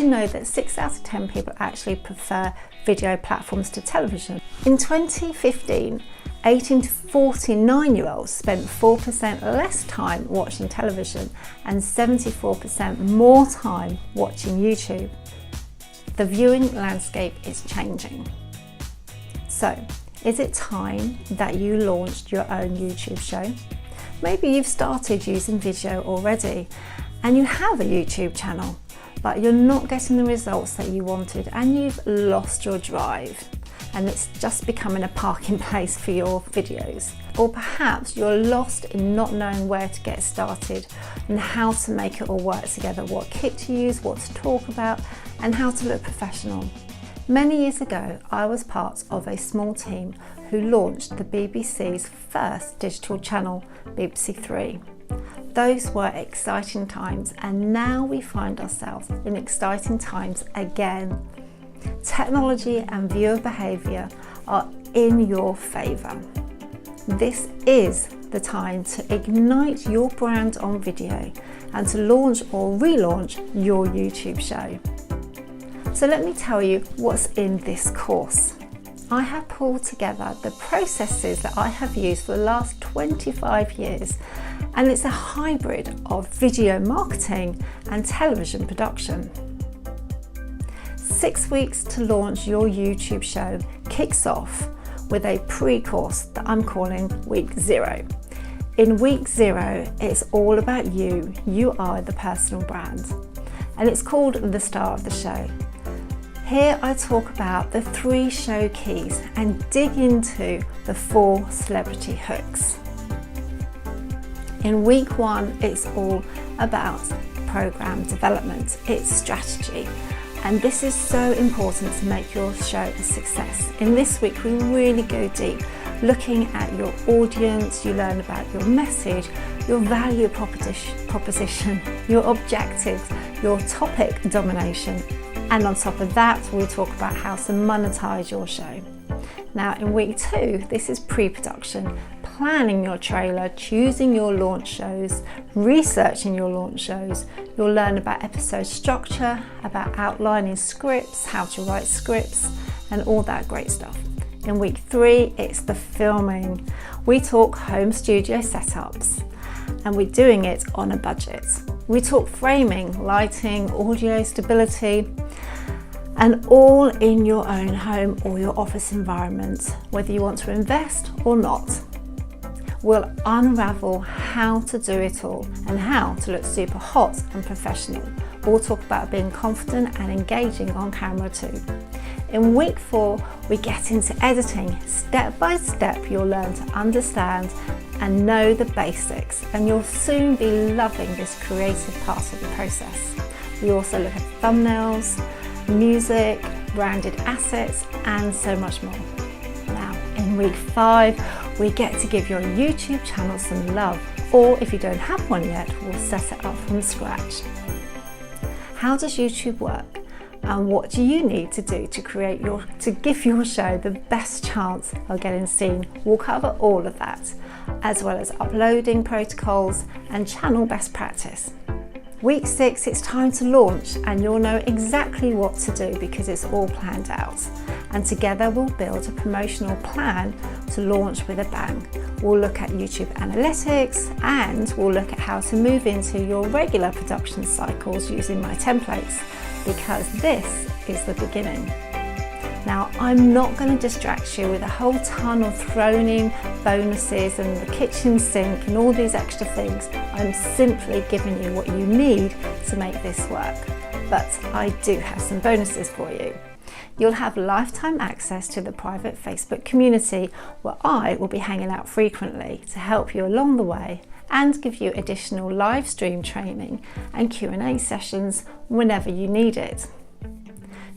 you know that 6 out of 10 people actually prefer video platforms to television? In 2015, 18 to 49-year-olds spent 4% less time watching television and 74% more time watching YouTube. The viewing landscape is changing. So, is it time that you launched your own YouTube show? Maybe you've started using video already and you have a YouTube channel, but you're not getting the results that you wanted and you've lost your drive and it's just becoming a parking place for your videos. Or perhaps you're lost in not knowing where to get started and how to make it all work together, what kit to use, what to talk about, and how to look professional. Many years ago, I was part of a small team who launched the BBC's first digital channel, BBC Three. Those were exciting times, and now we find ourselves in exciting times again. Technology and viewer behaviour are in your favour. This is the time to ignite your brand on video and to launch or relaunch your YouTube show. So let me tell you what's in this course. I have pulled together the processes that I have used for the last 25 years, and it's a hybrid of video marketing and television production. 6 weeks to launch your YouTube show kicks off with a pre-course that I'm calling Week 0. In Week 0, it's all about you. You are the personal brand, and it's called The Star of the Show. Here I talk about the 3 show keys and dig into the 4 celebrity hooks. In Week 1, it's all about program development, it's strategy. And this is so important to make your show a success. In this week, we really go deep, looking at your audience. You learn about your message, your value proposition, your objectives, your topic domination. And on top of that, we'll talk about how to monetize your show. Now in Week 2, this is pre-production, planning your trailer, choosing your launch shows, researching your launch shows. You'll learn about episode structure, about outlining scripts, how to write scripts, and all that great stuff. In Week 3, it's the filming. We talk home studio setups, and we're doing it on a budget. We talk framing, lighting, audio stability, and all in your own home or your office environment, whether you want to invest or not. We'll unravel how to do it all and how to look super hot and professional. We'll talk about being confident and engaging on camera too. In Week 4, we get into editing. Step by step, you'll learn to understand and know the basics, and you'll soon be loving this creative part of the process. We also look at thumbnails, music, branded assets, and so much more. Now, in Week 5, we get to give your YouTube channel some love, or if you don't have one yet, we'll set it up from scratch. How does YouTube work? And what do you need to do to give your show the best chance of getting seen? We'll cover all of that, as well as uploading protocols and channel best practice. Week 6, it's time to launch, and you'll know exactly what to do because it's all planned out. And together we'll build a promotional plan to launch with a bang. We'll look at YouTube analytics, and we'll look at how to move into your regular production cycles using my templates, because this is the beginning. Now, I'm not going to distract you with a whole ton of thrown in bonuses and the kitchen sink and all these extra things. I'm simply giving you what you need to make this work. But I do have some bonuses for you. You'll have lifetime access to the private Facebook community, where I will be hanging out frequently to help you along the way and give you additional live stream training and Q&A sessions whenever you need it.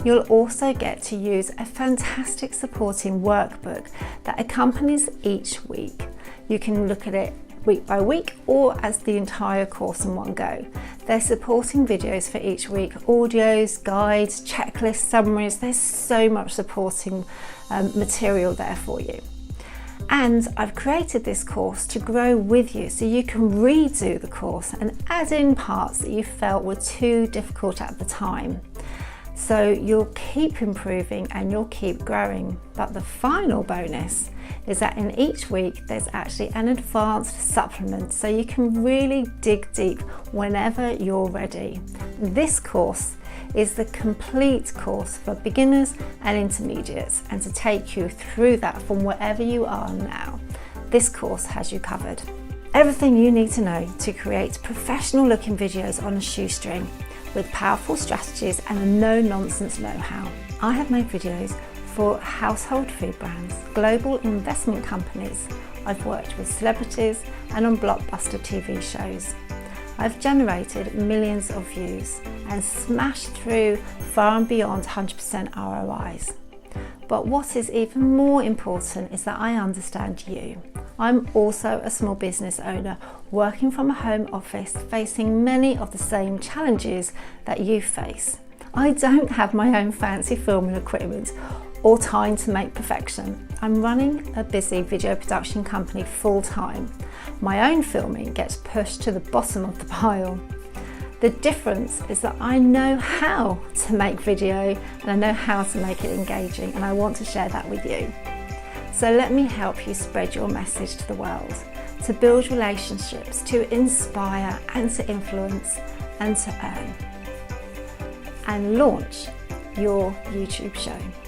You'll also get to use a fantastic supporting workbook that accompanies each week. You can look at it week by week or as the entire course in one go. There's supporting videos for each week, audios, guides, checklists, summaries. There's so much supporting material there for you. And I've created this course to grow with you so you can redo the course and add in parts that you felt were too difficult at the time. So you'll keep improving and you'll keep growing. But the final bonus is that in each week there's actually an advanced supplement, so you can really dig deep whenever you're ready. This course is the complete course for beginners and intermediates, and to take you through that from wherever you are now. This course has you covered. Everything you need to know to create professional looking videos on a shoestring with powerful strategies and a no-nonsense know-how. I have made videos for household food brands, global investment companies. I've worked with celebrities and on blockbuster TV shows. I've generated millions of views and smashed through far and beyond 100% ROIs. But what is even more important is that I understand you. I'm also a small business owner working from a home office, facing many of the same challenges that you face. I don't have my own fancy filming equipment or time to make perfection. I'm running a busy video production company full time. My own filming gets pushed to the bottom of the pile. The difference is that I know how to make video and I know how to make it engaging, and I want to share that with you. So let me help you spread your message to the world, to build relationships, to inspire and to influence and to earn, and launch your YouTube show.